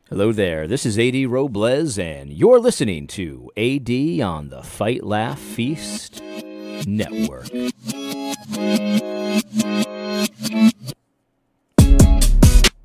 Hello there, this is AD Robles, and you're listening to AD on the Fight Laugh Feast Network.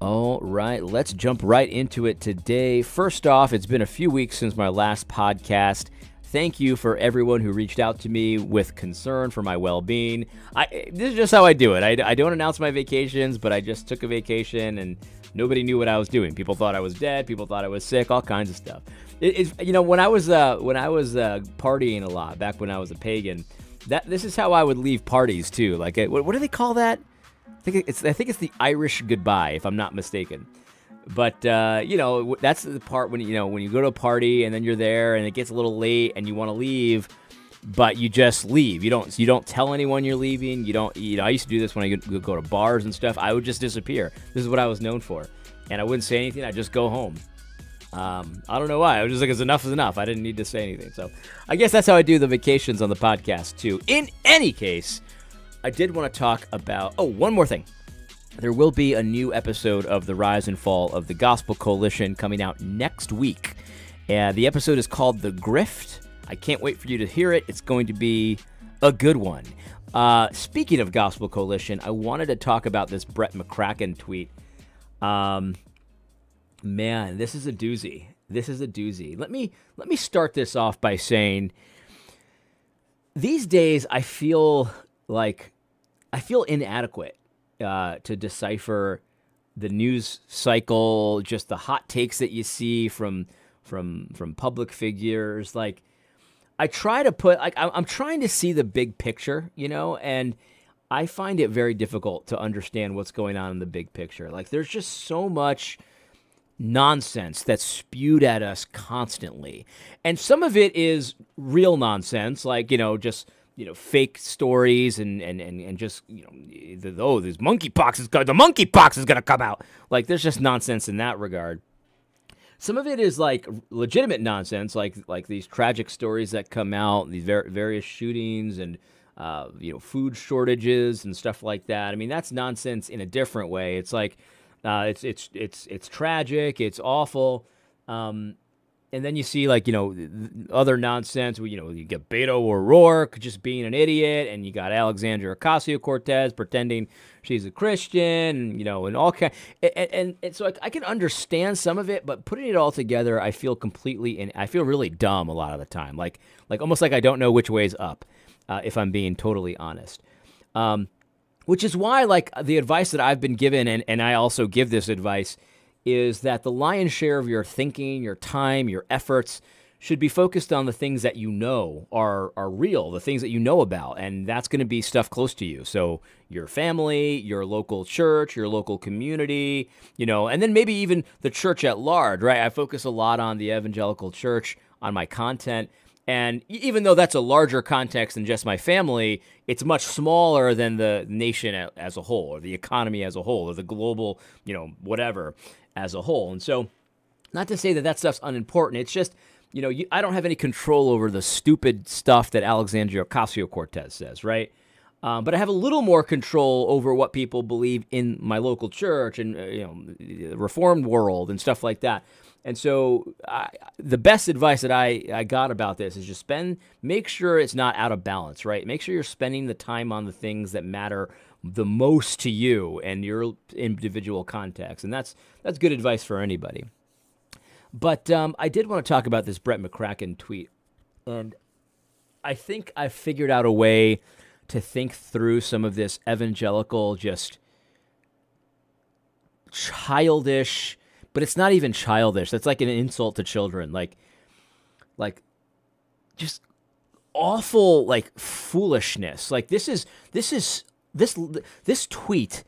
All right, let's jump right into it today. First off, it's been a few weeks since my last podcast. Thank you for everyone who reached out to me with concern for my well-being. This is just how I do it. I don't announce my vacations, but I just took a vacation and nobody knew what I was doing. People thought I was dead. People thought I was sick. All kinds of stuff. When I was partying a lot back when I was a pagan, this is how I would leave parties too. Like, what do they call that? I think it's the Irish goodbye, if I'm not mistaken. But that's the part when you go to a party and then you're there and it gets a little late and you want to leave, but you just leave. You don't tell anyone you're leaving. I used to do this when I go to bars and stuff. I would just disappear. This is what I was known for, and I wouldn't say anything. I'd just go home. I don't know why. I was just like, enough is enough. I didn't need to say anything. So I guess that's how I do the vacations on the podcast too. In any case, I did want to talk about one more thing. There will be a new episode of The Rise and Fall of the Gospel Coalition coming out next week. The episode is called The Grift. I can't wait for you to hear it. It's going to be a good one. Speaking of Gospel Coalition, I wanted to talk about this Brett McCracken tweet. Man, this is a doozy. Let me start this off by saying, these days I feel inadequate to decipher the news cycle, just the hot takes that you see from public figures. Like, I try to I'm trying to see the big picture, and I find it very difficult to understand what's going on in the big picture. Like, there's just so much nonsense that's spewed at us constantly, and some of it is real nonsense, like fake stories and just this monkeypox is gonna come out. Like, there's just nonsense in that regard. Some of it is like legitimate nonsense, like these tragic stories that come out, these various shootings and food shortages and stuff like that. I mean, that's nonsense in a different way. It's like it's tragic, it's awful. And then you see, other nonsense where, you get Beto O'Rourke just being an idiot, and you got Alexandria Ocasio-Cortez pretending she's a Christian, and all kind. And so I can understand some of it, but putting it all together, I feel I feel really dumb a lot of the time, like almost like I don't know which way's up, if I'm being totally honest. Which is why, the advice that I've been given, and I also give this advice, is that the lion's share of your thinking, your time, your efforts should be focused on the things that are real, the things that you know about, and that's going to be stuff close to you. So your family, your local church, your local community, and then maybe even the church at large, right? I focus a lot on the evangelical church, on my content, and even though that's a larger context than just my family, it's much smaller than the nation as a whole, or the economy as a whole, or the global, whatever, as a whole. And so, not to say that stuff's unimportant, it's just, I don't have any control over the stupid stuff that Alexandria Ocasio-Cortez says, right? But I have a little more control over what people believe in my local church and, the Reformed world and stuff like that. And so the best advice that I got about this is just make sure it's not out of balance, right? Make sure you're spending the time on the things that matter the most to you and your individual context. And that's good advice for anybody. But I did want to talk about this Brett McCracken tweet. And I think I've figured out a way to think through some of this evangelical, just childish, but it's not even childish. That's like an insult to children. Like just awful, foolishness. Like, this tweet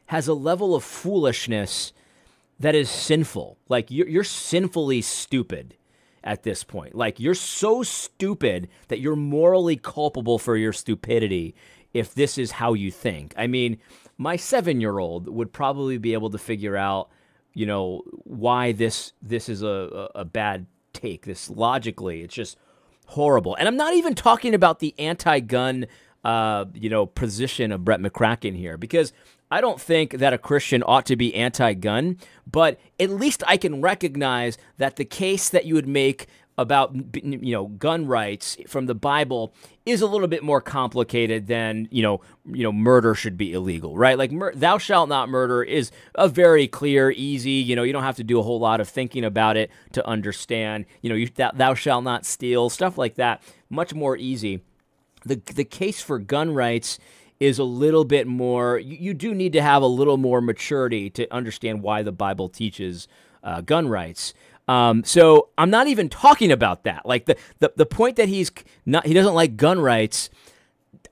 has a level of foolishness that is sinful. Like, you're sinfully stupid at this point. Like, you're so stupid that you're morally culpable for your stupidity if this is how you think. I mean, my 7-year-old would probably be able to figure out, why this is a bad take. This logically, it's just horrible. And I'm not even talking about the anti-gun, position of Brett McCracken here, because I don't think that a Christian ought to be anti-gun, but at least I can recognize that the case that you would make about, gun rights from the Bible is a little bit more complicated than, murder should be illegal, right? Like thou shalt not murder is a very clear, easy, you don't have to do a whole lot of thinking about it to understand, thou shalt not steal, stuff like that, much more easy. The case for gun rights is a little bit more, you do need to have a little more maturity to understand why the Bible teaches gun rights. So I'm not even talking about that. Like the point that he doesn't like gun rights,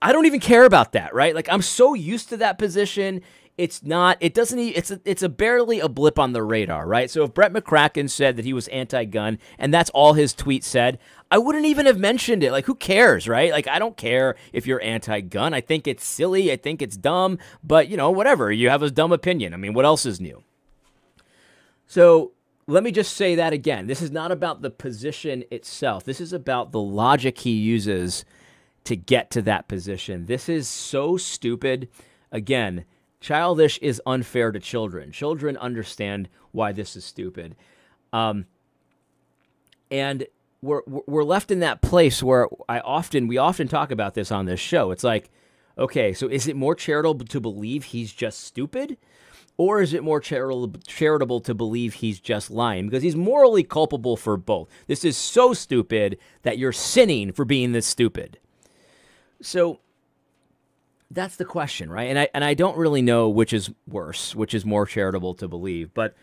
I don't even care about that, right? Like I'm so used to that position. It's barely a blip on the radar, right? So if Brett McCracken said that he was anti-gun and that's all his tweet said, I wouldn't even have mentioned it. Like who cares, right? Like I don't care if you're anti-gun. I think it's silly. I think it's dumb, but whatever. You have a dumb opinion. I mean, what else is new? So let me just say that again. This is not about the position itself. This is about the logic he uses to get to that position. This is so stupid. Again, childish is unfair to children. Children understand why this is stupid. And we're left in that place where we often talk about this on this show. It's like, okay, so is it more charitable to believe he's just stupid? Or is it more charitable to believe he's just lying? Because he's morally culpable for both. This is so stupid that you're sinning for being this stupid. So that's the question, right? And I don't really know which is worse, which is more charitable to believe. But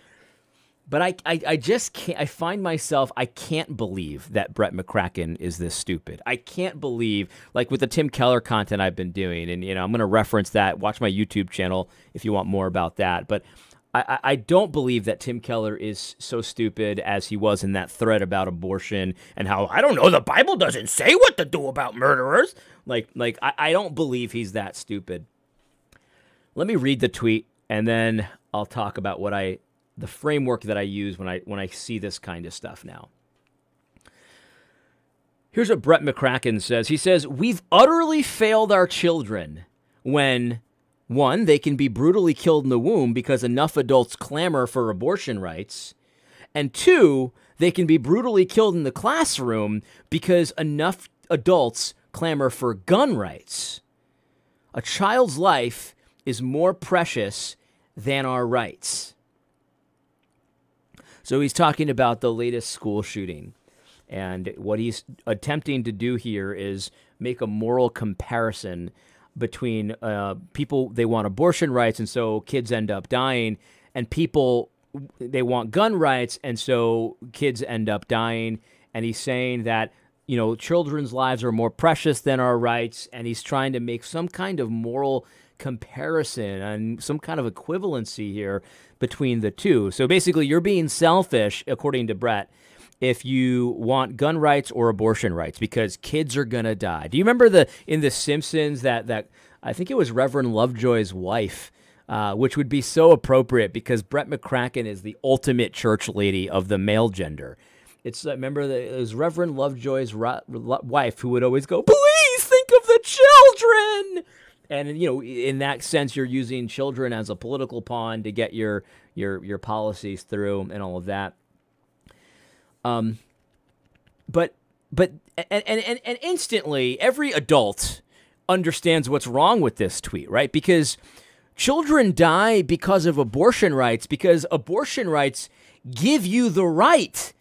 I just can't. I find myself, I can't believe that Brett McCracken is this stupid. I can't believe, like with the Tim Keller content I've been doing, and I'm going to reference that. Watch my YouTube channel if you want more about that. But I don't believe that Tim Keller is so stupid as he was in that thread about abortion and how, I don't know, the Bible doesn't say what to do about murderers. I don't believe he's that stupid. Let me read the tweet, and then I'll talk about the framework that I use when I see this kind of stuff now. Here's what Brett McCracken says. He says, "We've utterly failed our children when, 1, they can be brutally killed in the womb because enough adults clamor for abortion rights, and 2, they can be brutally killed in the classroom because enough adults clamor for gun rights. A child's life is more precious than our rights." So he's talking about the latest school shooting. And what he's attempting to do here is make a moral comparison between people, they want abortion rights, and so kids end up dying, and people, they want gun rights, and so kids end up dying. And he's saying that, children's lives are more precious than our rights, and he's trying to make some kind of moral comparison and some kind of equivalency here between the two. So basically, you're being selfish, according to Brett, if you want gun rights or abortion rights, because kids are gonna die. Do you remember in The Simpsons that I think it was Reverend Lovejoy's wife, which would be so appropriate because Brett McCracken is the ultimate church lady of the male gender. Remember it was Reverend Lovejoy's wife who would always go, "Please think of the children." And in that sense, you're using children as a political pawn to get your policies through and all of that. But instantly, every adult understands what's wrong with this tweet, right? Because children die because of abortion rights, because abortion rights give you the right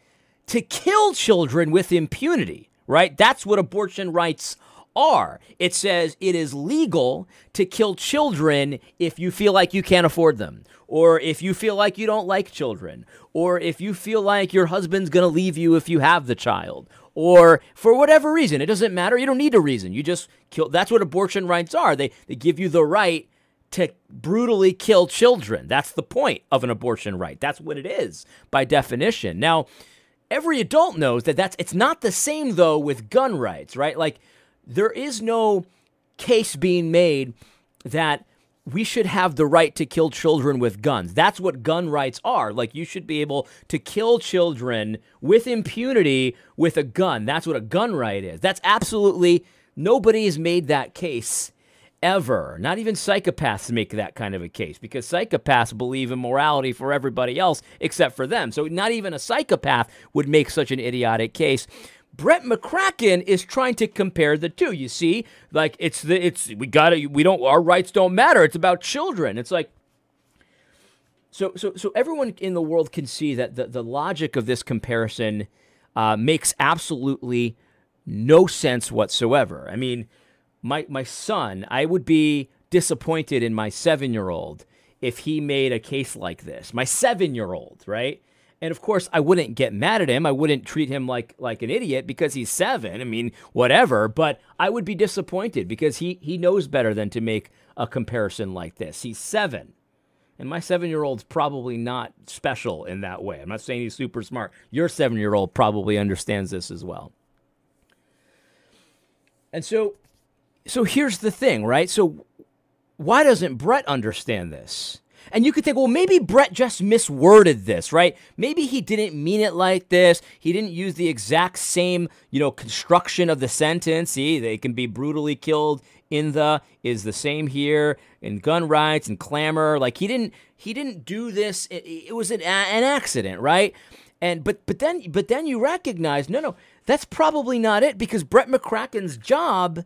to kill children with impunity, right? That's what abortion rights are. It says it is legal to kill children if you feel like you can't afford them, or if you feel like you don't like children, or if you feel like your husband's going to leave you if you have the child, or for whatever reason. It doesn't matter. You don't need a reason. You just kill. That's what abortion rights are. They give you the right to brutally kill children. That's the point of an abortion right. That's what it is by definition. Now, every adult knows that it's not the same, though, with gun rights, right? Like, there is no case being made that we should have the right to kill children with guns. That's what gun rights are. Like, you should be able to kill children with impunity with a gun. That's what a gun right is. That's absolutely, nobody has made that case. ever, not even psychopaths make that kind of a case, because psychopaths believe in morality for everybody else except for them. So not even a psychopath would make such an idiotic case. Brett McCracken is trying to compare the two. You see, like our rights don't matter. It's about children. It's like, so everyone in the world can see that the logic of this comparison makes absolutely no sense whatsoever. I mean, my son, I would be disappointed in my 7-year-old if he made a case like this. My 7-year-old, right? And of course, I wouldn't get mad at him. I wouldn't treat him like an idiot because he's 7. I mean, whatever. But I would be disappointed because he knows better than to make a comparison like this. He's 7. And my 7-year-old's probably not special in that way. I'm not saying he's super smart. Your 7-year-old probably understands this as well. And so here's the thing, right? So why doesn't Brett understand this? And you could think, well, maybe Brett just misworded this, right? Maybe he didn't mean it like this. He didn't use the exact same, construction of the sentence. See, they can be brutally killed is the same here in gun rights and clamor. Like he didn't do this. It was an accident, right? But then you recognize, no, that's probably not it, because Brett McCracken's job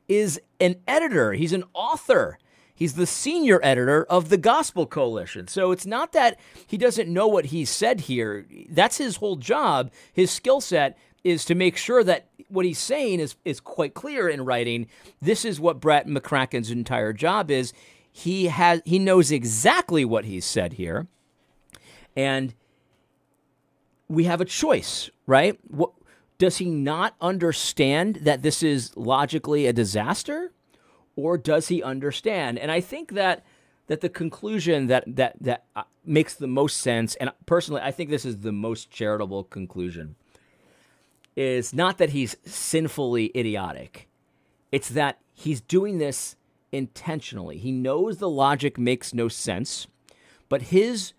is an editor. He's an author. He's the senior editor of the Gospel Coalition. So it's not that he doesn't know what he said here. That's his whole job. His skill set is to make sure that what he's saying is quite clear in writing. This is what Brett McCracken's entire job is. He knows exactly what he said here. And we have a choice, right? Does he not understand that this is logically a disaster? Or does he understand? And I think that the conclusion that makes the most sense, and personally, I think this is the most charitable conclusion, is not that he's sinfully idiotic. It's that he's doing this intentionally. He knows the logic makes no sense, but his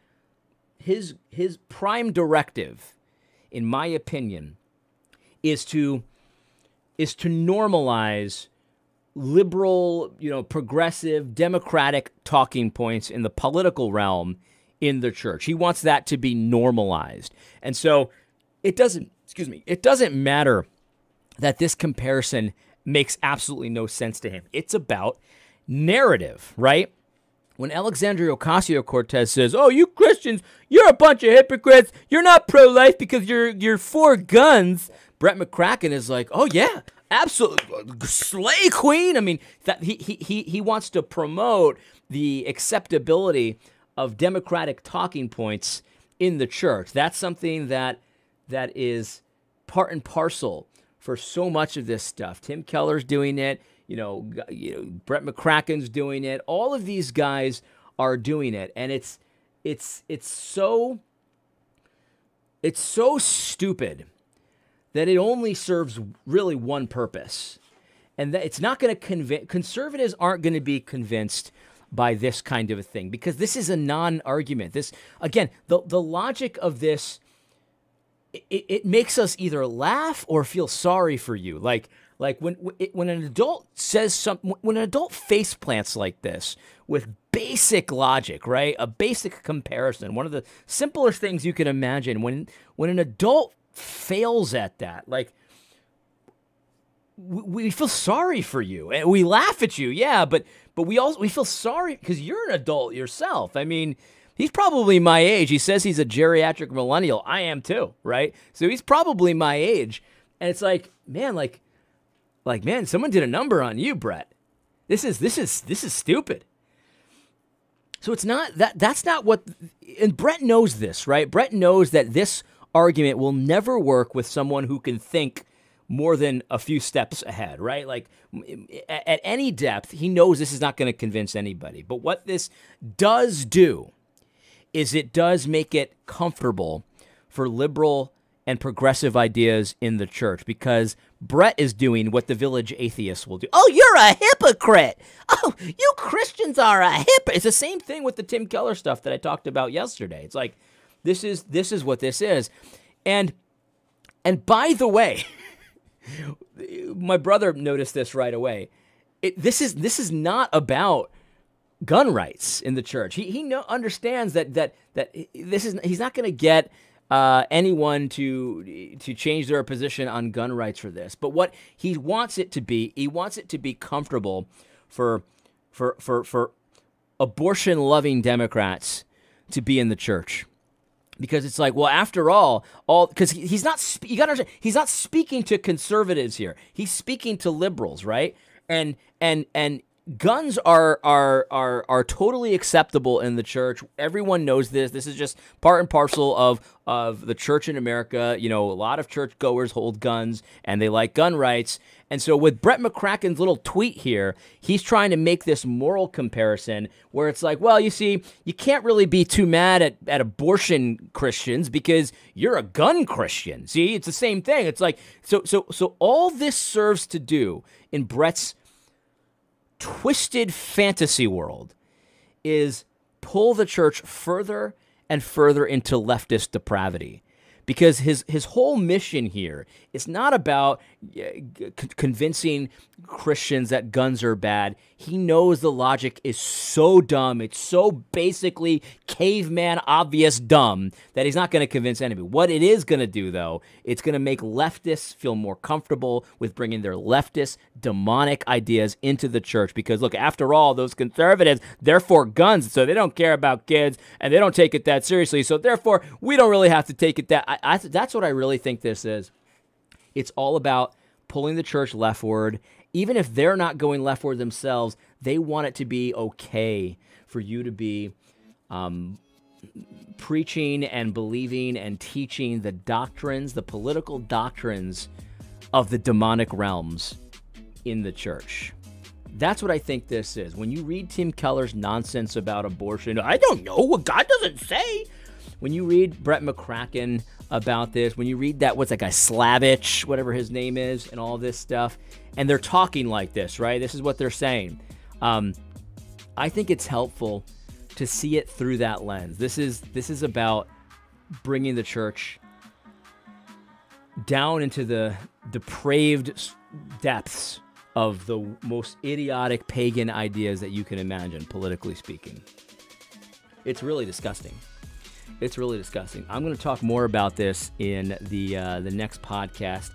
prime directive, in my opinion, is to normalize liberal, progressive, democratic talking points in the political realm in the church. He wants that to be normalized. And so it doesn't matter that this comparison makes absolutely no sense to him. It's about narrative, right? When Alexandria Ocasio-Cortez says, "Oh, you Christians, you're a bunch of hypocrites. You're not pro-life because you're for guns," Brett McCracken is like, "Oh yeah, absolutely, slay queen." I mean, that he wants to promote the acceptability of democratic talking points in the church. That's something that is part and parcel for so much of this stuff. Tim Keller's doing it. Brett McCracken's doing it. All of these guys are doing it, and it's so stupid that it only serves really one purpose, and that it's not going to convince conservatives. Aren't going to be convinced by this kind of a thing, because this is a non-argument. This, again, the logic of this, it makes us either laugh or feel sorry for you. Like when an adult says something, when an adult face plants like this with basic logic, right? A basic comparison, one of the simplest things you can imagine. When an adult fails at that, like, we feel sorry for you and we laugh at you, yeah, but we feel sorry because you're an adult yourself. I mean, he's probably my age. He says he's a geriatric millennial. I am too, right? So he's probably my age, and it's like, man, man, someone did a number on you, Brett. This is stupid. So it's not that's not what, and Brett knows this, right? Brett knows that this argument will never work with someone who can think more than a few steps ahead, right? Like, at any depth, he knows this is not going to convince anybody. But what this does do is it does make it comfortable for liberal and progressive ideas in the church, because Brett is doing what the village atheists will do. Oh, you're a hypocrite. Oh, you Christians are a hypocrite. It's the same thing with the Tim Keller stuff that I talked about yesterday. It's like, this is what this is. And by the way, my brother noticed this right away. this is not about gun rights in the church. He understands that he's not going to get anyone to change their position on gun rights for this. But what he wants it to be comfortable for abortion-loving Democrats to be in the church. Because it's like, well, after all because he's not. You got to understand, he's not speaking to conservatives here. He's speaking to liberals, right? And guns are totally acceptable in the church. Everyone knows this. This is just part and parcel of the church in America. A lot of churchgoers hold guns and they like gun rights. And so with Brett McCracken's little tweet here, he's trying to make this moral comparison where it's like, well, you see, you can't really be too mad at abortion Christians because you're a gun Christian. See, it's the same thing. It's like, so all this serves to do in Brett's twisted fantasy world is pull the church further and further into leftist depravity. Because his whole mission here is not about convincing Christians that guns are bad. He knows the logic is so dumb. It's so basically caveman obvious dumb that he's not going to convince anybody. What it is going to do, though, it's going to make leftists feel more comfortable with bringing their leftist demonic ideas into the church. Because, look, after all, those conservatives, they're for guns, so they don't care about kids, and they don't take it that seriously. So, therefore, we don't really have to take it that... that's what I really think this is. It's all about pulling the church leftward. Even if they're not going leftward themselves, they want it to be okay for you to be preaching and believing and teaching the doctrines, the political doctrines of the demonic realms in the church. That's what I think this is. When you read Tim Keller's nonsense about abortion, I don't know what God doesn't say. When you read Brett McCracken about this, when you read that, what's that guy, Slavich, whatever his name is, and all this stuff, and they're talking like this, right? This is what they're saying. I think it's helpful to see it through that lens. This is about bringing the church down into the depraved depths of the most idiotic pagan ideas that you can imagine, politically speaking. It's really disgusting. It's really disgusting. I'm going to talk more about this in the next podcast.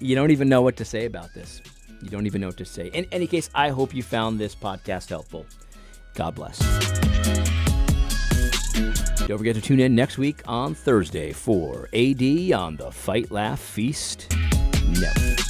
You don't even know what to say about this. You don't even know what to say. In any case, I hope you found this podcast helpful. God bless. Don't forget to tune in next week on Thursday for AD on the Fight Laugh Feast Network.